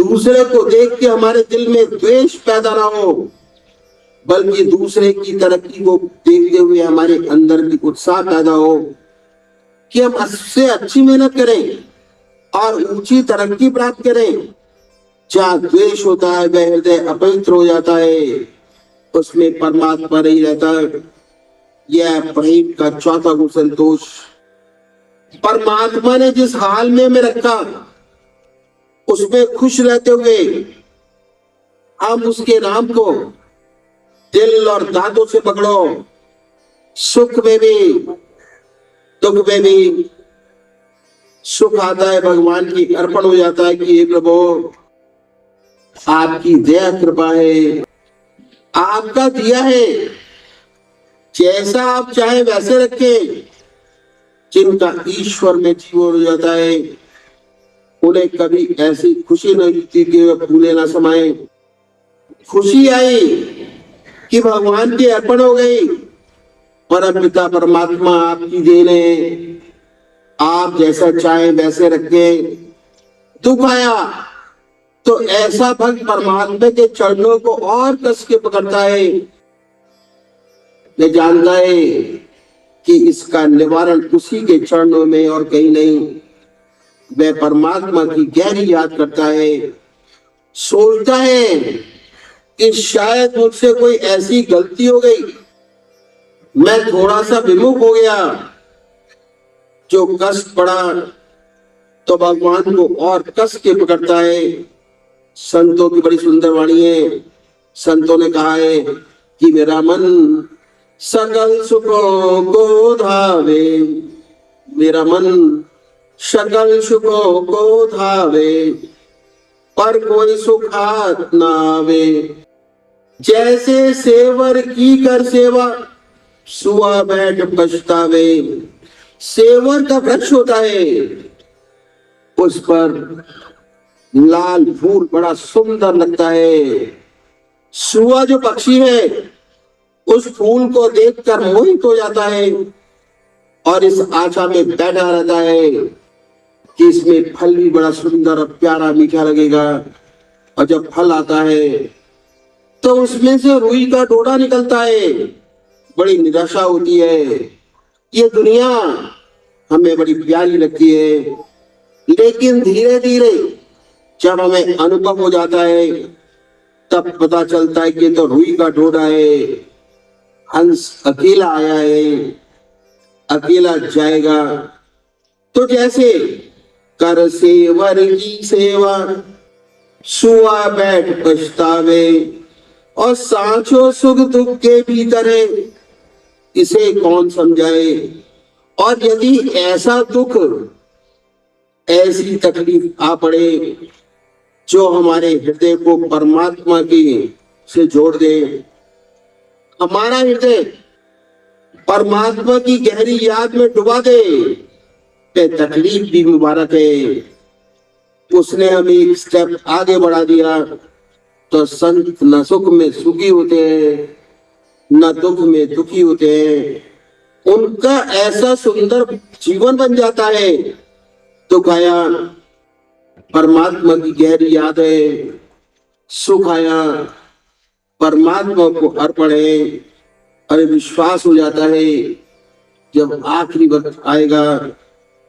दूसरे को देख के हमारे दिल में द्वेष पैदा ना हो, बल्कि दूसरे की तरक्की को देखते हुए हमारे अंदर की उत्साह पैदा हो कि हम उससे अच्छी मेहनत करें और ऊंची तरक्की प्राप्त करें। जहाँ द्वेष होता है वह हृदय अपवित्र हो जाता है, उसमें परमात्मा नहीं रहता। यह प्रेम का चौथा गुण संतोष। परमात्मा ने जिस हाल में हमें रखा उसमें खुश रहते हुए हम उसके नाम को दिल और दांतों से पकड़ो। सुख में भी दुख में भी सुख आता है भगवान की अर्पण हो जाता है कि हे प्रभु आपकी दया कृपा है, आपका दिया है, जैसा आप चाहे वैसे रखें। जिनका ईश्वर में जीवन हो जाता है उन्हें कभी ऐसी खुशी नहीं होती कि वे फूले ना समाये। खुशी आई कि भगवान की अर्पण हो गई, परम पिता परमात्मा आपकी देन है, आप जैसा चाहे वैसे रखे। दुख आया तो ऐसा भक्त परमात्मा के चरणों को और कस के पकड़ता है, वे जानता है कि इसका निवारण उसी के चरणों में और कहीं नहीं। वह परमात्मा की गहरी याद करता है, सोचता है कि शायद मुझसे कोई ऐसी गलती हो गई, मैं थोड़ा सा विमुख हो गया, जो कष्ट पड़ा तो भगवान को और कस के पकड़ता है। संतों की बड़ी सुंदर वाणी है। संतों ने कहा है कि मेरा मन सकल सुखों को धावे, मेरा मन सकल सुखों को धावे, पर कोई सुख हाथ ना आवे। जैसे सेवर की कर सेवा, सुआ बैठ पछतावे। सेवर का वृक्ष होता है, उस पर लाल फूल बड़ा सुंदर लगता है। सुआ जो पक्षी है उस फूल को देखकर मोहित हो जाता है और इस आशा में बैठा रहता है कि इसमें फल भी बड़ा सुंदर और प्यारा मीठा लगेगा। और जब फल आता है तो उसमें से रुई का डोरा निकलता है, बड़ी निराशा होती है। ये दुनिया हमें बड़ी प्यारी लगती है, लेकिन धीरे धीरे जब हमें अनुभव हो जाता है तब पता चलता है कि तो रुई का डोरा है। हंस अकेला आया है, अकेला जाएगा। तो जैसे कर सेवर की सेवा, सुआ बैठ पछतावे। और सांचो सुख दुख के भीतर है, इसे कौन समझाए। और यदि ऐसा दुख, ऐसी तकलीफ आ पड़े जो हमारे हृदय को परमात्मा की से जोड़ दे, हमारा हृदय परमात्मा की गहरी याद में डुबा दे, तो तकलीफ भी मुबारक है। उसने हमें एक स्टेप आगे बढ़ा दिया। तो संत न सुख में सुखी होते हैं, न दुख में दुखी होते हैं। उनका ऐसा सुंदर जीवन बन जाता है। दुख आया, परमात्मा की गहरी याद है। सुख आया, परमात्मा को अर्पण है। अरे विश्वास हो जाता है जब आखिरी वक्त आएगा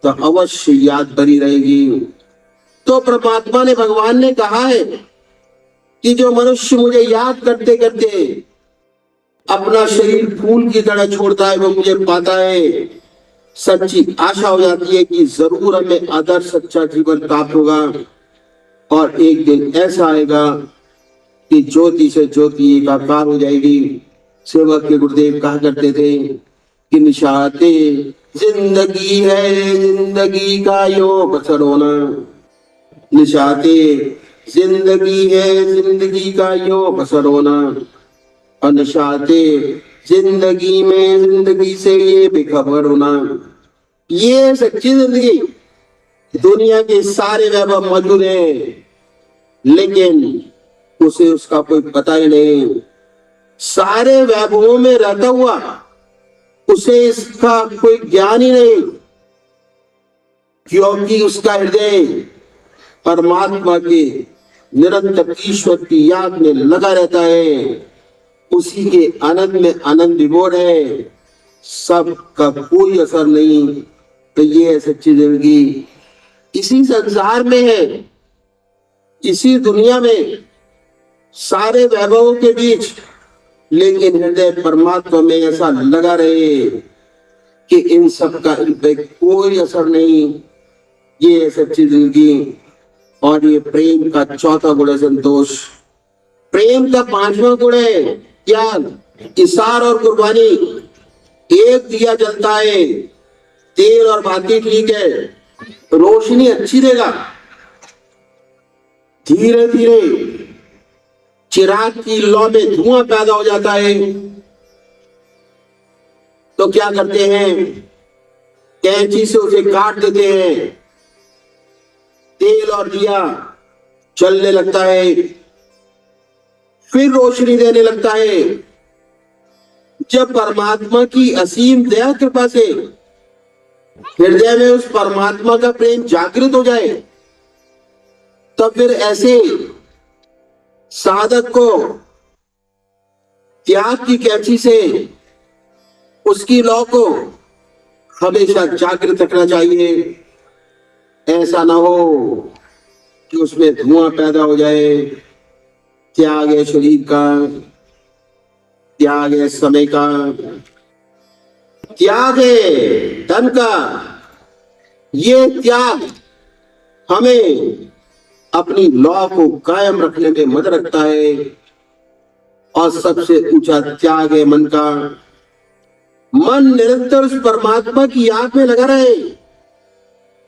तो अवश्य याद बनी रहेगी। तो परमात्मा ने, भगवान ने कहा है कि जो मनुष्य मुझे याद करते करते अपना शरीर फूल की तरह छोड़ता है वो मुझे पाता है। सच्ची आशा हो जाती है कि जरूर हमें आदर्श सच्चा जीवन प्राप्त होगा और एक दिन ऐसा आएगा कि ज्योति से ज्योति एकाकार हो जाएगी। सेवक के गुरुदेव कहा करते थे कि निशाते जिंदगी है, जिंदगी का यो बसर होना। निशाते जिंदगी है, जिंदगी का यो बसर होना। और निशाते जिंदगी में जिंदगी से ये बेखबर होना। ये सच्ची जिंदगी। दुनिया के सारे वैभव मौजूद हैं, लेकिन उसे उसका कोई पता ही नहीं। सारे वैभवों में रहता हुआ उसे इसका कोई ज्ञान ही नहीं, क्योंकि उसका हृदय परमात्मा के निरंतर ईश्वर की याद में लगा रहता है, उसी के आनंद में आनंद विभोर है, सबका कोई असर नहीं, तो ये है सच्ची जिंदगी। इसी संसार में है, इसी दुनिया में, सारे वैभवों के बीच, लेकिन हृदय परमात्मा में ऐसा लगा रहे कि इन सब का इन पे कोई असर नहीं, ये है सच्ची जिंदगी। और ये प्रेम का चौथा गुण है संतोष। प्रेम का पांचवा गुण है त्याग, इसार और कुर्बानी। एक दिया जलता है, तेल और बाती ठीक है, रोशनी अच्छी देगा, धीरे धीरे चिराग की लौ में धुआं पैदा हो जाता है, तो क्या करते हैं, कैंची से उसे काट देते हैं, तेल और दिया चलने लगता है, फिर रोशनी देने लगता है। जब परमात्मा की असीम दया कृपा से हृदय में उस परमात्मा का प्रेम जागृत हो जाए, तब फिर ऐसे साधक को त्याग की कैंची से उसकी लौ को हमेशा जागृत रखना चाहिए। ऐसा ना हो कि उसमें धुआं पैदा हो जाए। त्याग है शरीर का, त्याग है समय का, त्याग है धन का। ये त्याग हमें अपनी लौ को कायम रखने में मदद रखता है। और सबसे ऊंचा त्याग है मन का। मन निरंतर उस परमात्मा की याद में लगा रहे,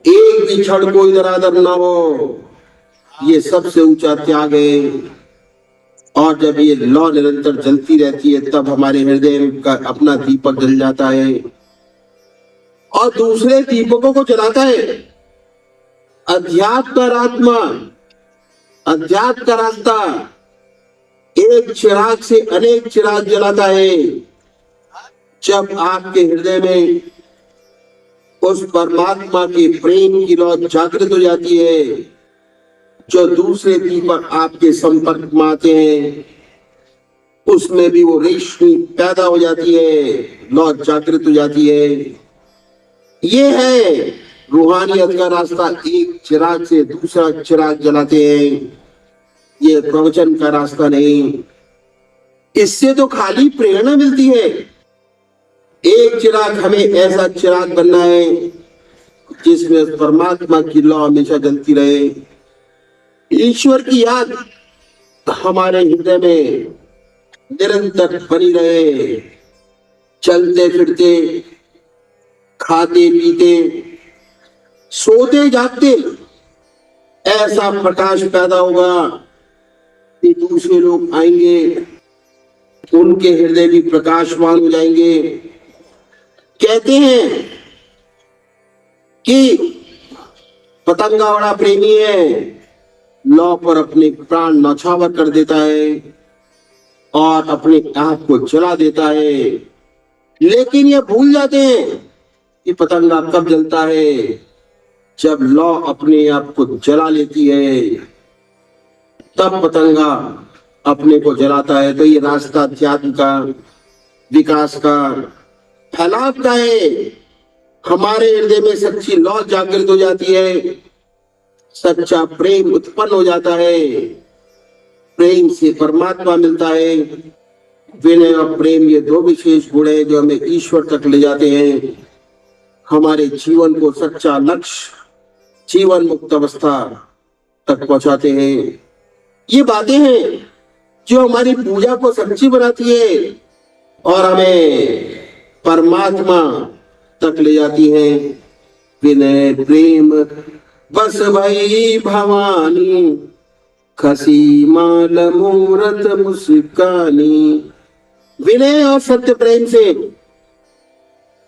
एक भी क्षण को इधर उधर ना हो, ये सबसे ऊंचा त्याग है। और जब ये लौ निरंतर जलती रहती है, तब हमारे हृदय का अपना दीपक जल जाता है और दूसरे दीपकों को जलाता है। अध्यात्म और आत्मा, अध्यात्म का रास्ता एक चिराग से अनेक चिराग जलाता है। जब आपके हृदय में उस परमात्मा के प्रेम की लौ जागृत हो जाती है, जो दूसरे दीपक आपके संपर्क में आते हैं, उसमें भी वो रोशनी पैदा हो जाती है, लौ जागृत हो जाती है। ये है रूहानियत का रास्ता। एक चिराग से दूसरा चिराग जलाते हैं, ये प्रवचन का रास्ता नहीं। इससे तो खाली प्रेरणा मिलती है। एक चिराग, हमें ऐसा चिराग बनना है जिसमें परमात्मा की लौ हमेशा जलती रहे, ईश्वर की याद हमारे हृदय में निरंतर बनी रहे। चलते फिरते, खाते पीते, सोते जागते ऐसा प्रकाश पैदा होगा कि दूसरे लोग आएंगे, उनके हृदय भी प्रकाशवान हो जाएंगे। कहते हैं कि पतंगा बड़ा प्रेमी है, लौ पर अपने प्राण न्यौछावर कर देता है और अपने आप को जला देता है। लेकिन ये भूल जाते हैं कि पतंगा कब जलता है, जब लौ अपने आप को जला लेती है, तब पतंगा अपने को जलाता है। तो ये रास्ता अध्यात्म का, विकास का, फैलाव का है। हमारे हृदय में सच्ची लौ जागृत हो जाती है, सच्चा प्रेम उत्पन्न हो जाता है, प्रेम से परमात्मा मिलता है। विनय और प्रेम ये दो विशेष गुण है जो हमें ईश्वर तक ले जाते हैं, हमारे जीवन को सच्चा लक्ष्य, जीवन मुक्त अवस्था तक पहुंचाते हैं। ये बातें हैं जो हमारी पूजा को सच्ची बनाती है और हमें परमात्मा तक ले जाती है। विनय प्रेम बस भई भवानी, खसी माल मूरत मुस्कानी। विनय और सत्य प्रेम से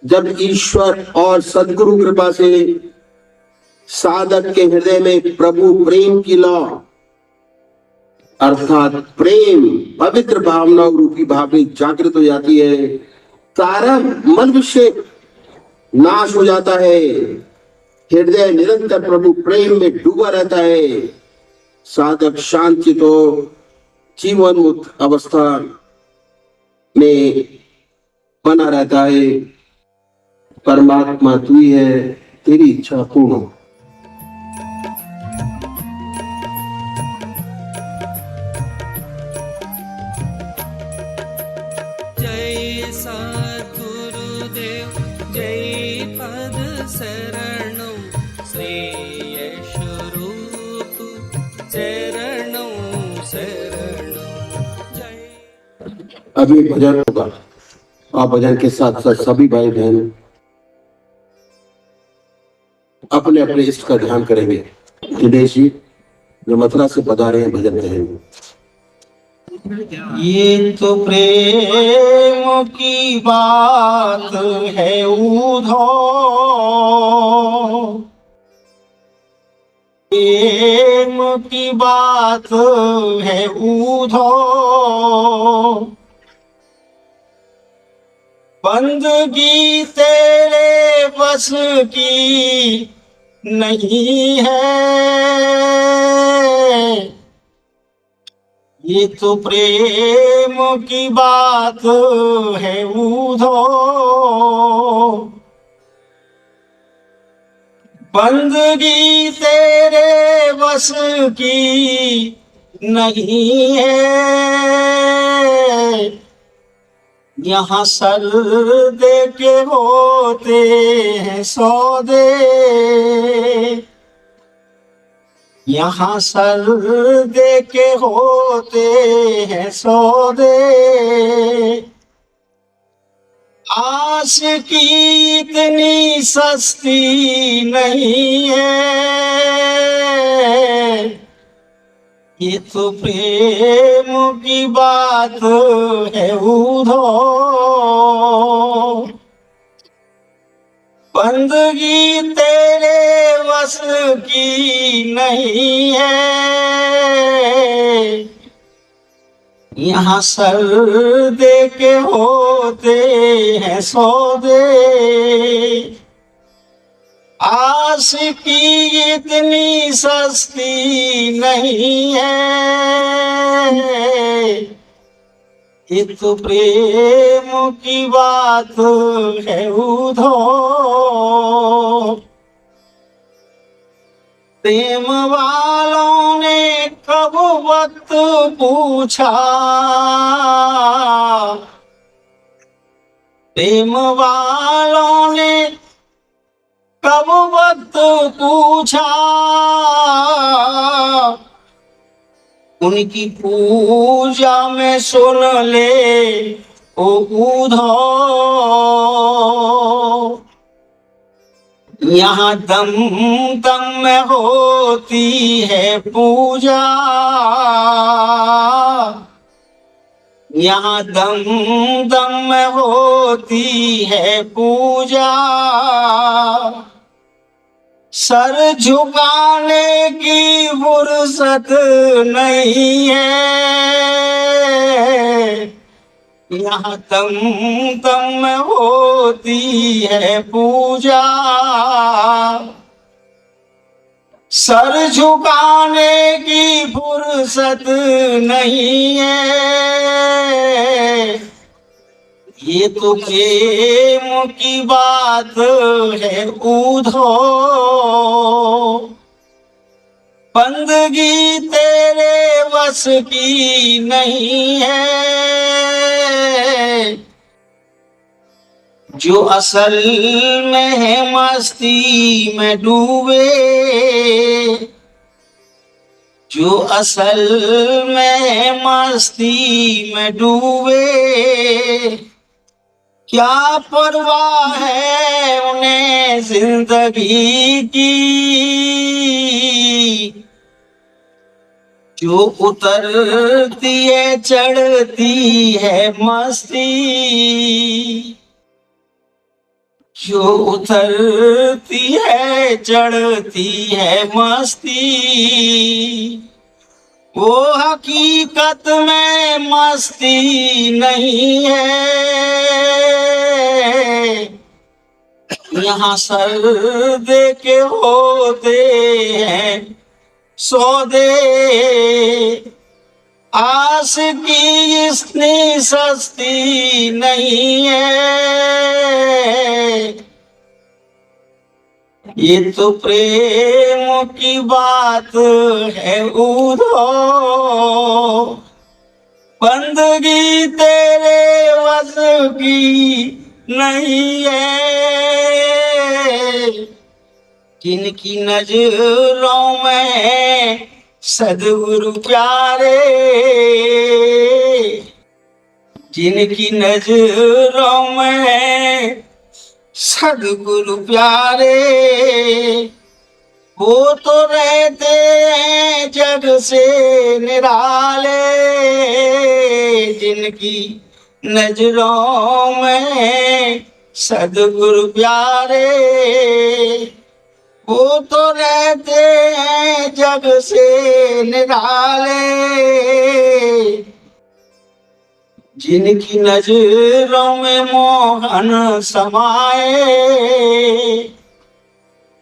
जब ईश्वर और सदगुरु कृपा से साधक के हृदय में प्रभु प्रेम की लौ अर्थात प्रेम पवित्र भावना रूपी भावनी जागृत हो जाती है, सारा मन विषय नाश हो जाता है, हृदय निरंतर प्रभु प्रेम में डूबा रहता है। साधक शांति तो जीवन मुक्त अवस्था में बना रहता है। परमात्मा तू ही है, तेरी इच्छा पूर्ण हो। जय सद्गुरुदेव जय पद शरणौ श्रेय स्वरूप शरणौ शरणौ जय। अभी भजन होगा, आप भजन के साथ साथ सभी भाई बहन अपने अपने इष्ट का ध्यान करेंगे। दिनेश जी जो मथुरा से पधारे हैं भजन कहेंगे। ये तो प्रेम की बात है उधो, प्रेम की बात है उधो, बंदगी तेरे बस की नहीं है। ये तो प्रेम की बात है उधो, बंदगी तेरे बस की नहीं है। यहाँ सर दे के होते हैं सौदे, यहाँ सर दे के होते हैं सौदे, आस की इतनी सस्ती नहीं है। ये तो प्रेम की बात है उधो, बंदगी तेरे बस की नहीं है। यहाँ सर दे के होते हैं सौदे, आस की इतनी सस्ती नहीं है। ये तो प्रेम की बात है उधो, प्रेम वालों ने कब वक्त पूछा, प्रेम वालों ने कब वक्त पूछा, उनकी पूजा में सुन ले ओ उधो। यहाँ दम दम में होती है पूजा, यहाँ दम दम में होती है पूजा, सर झुकाने की फुर्सत नहीं है। यहाँ दम दम में होती है पूजा, सर झुकाने की फुर्सत नहीं है। ये तो प्रेम की बात है उधो, बंदगी तेरे बस की नहीं है। जो असल में है मस्ती में डूबे, जो असल में है मस्ती में डूबे, क्या परवाह है उन्हें जिंदगी की। जो उतरती है चढ़ती है मस्ती, जो उतरती है चढ़ती है मस्ती, वो हकीकत में मस्ती नहीं है। यहाँ सर दे के होते हैं सौदे आस की इतनी सस्ती नहीं है, ये तो प्रेम की बात है उधो, बंदगी तेरे वश की नहीं है। जिनकी नजरों में सदगुरु प्यारे, जिनकी नजरों में सदगुरु प्यारे, वो तो रहते हैं जग से निराले। जिनकी नजरों में सदगुरु प्यारे, वो तो रहते हैं जग से निराले। जिनकी नजरों में मोहन समाए,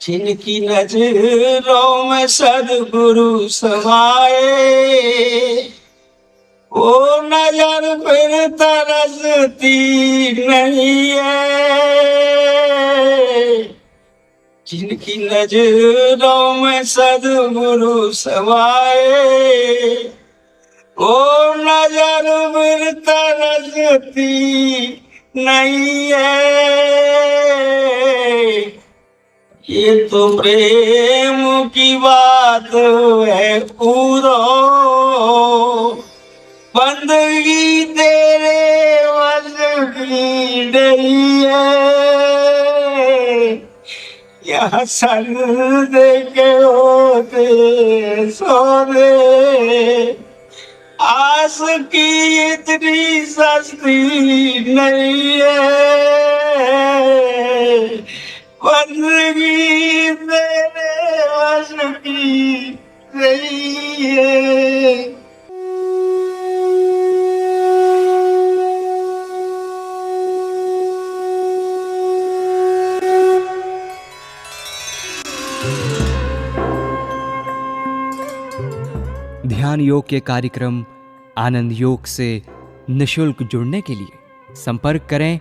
जिनकी नजरों में सदगुरु समाए, वो नजर फिर तरसती नहीं है। जिनकी नजरों में सदगुरु समाए, वो नजर फिर तरसती नहीं है। ये तो प्रेम की बात है पूरो, बंदगी तेरे वश की नहीं है। यहाँ सर दे के होते सौदे, आस की इतनी सस्ती नहीं है। बंदगी तेरे वश की नहीं है। ध्यान योग के कार्यक्रम आनंद योग से निशुल्क जुड़ने के लिए संपर्क करें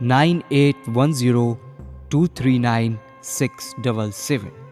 9810239677।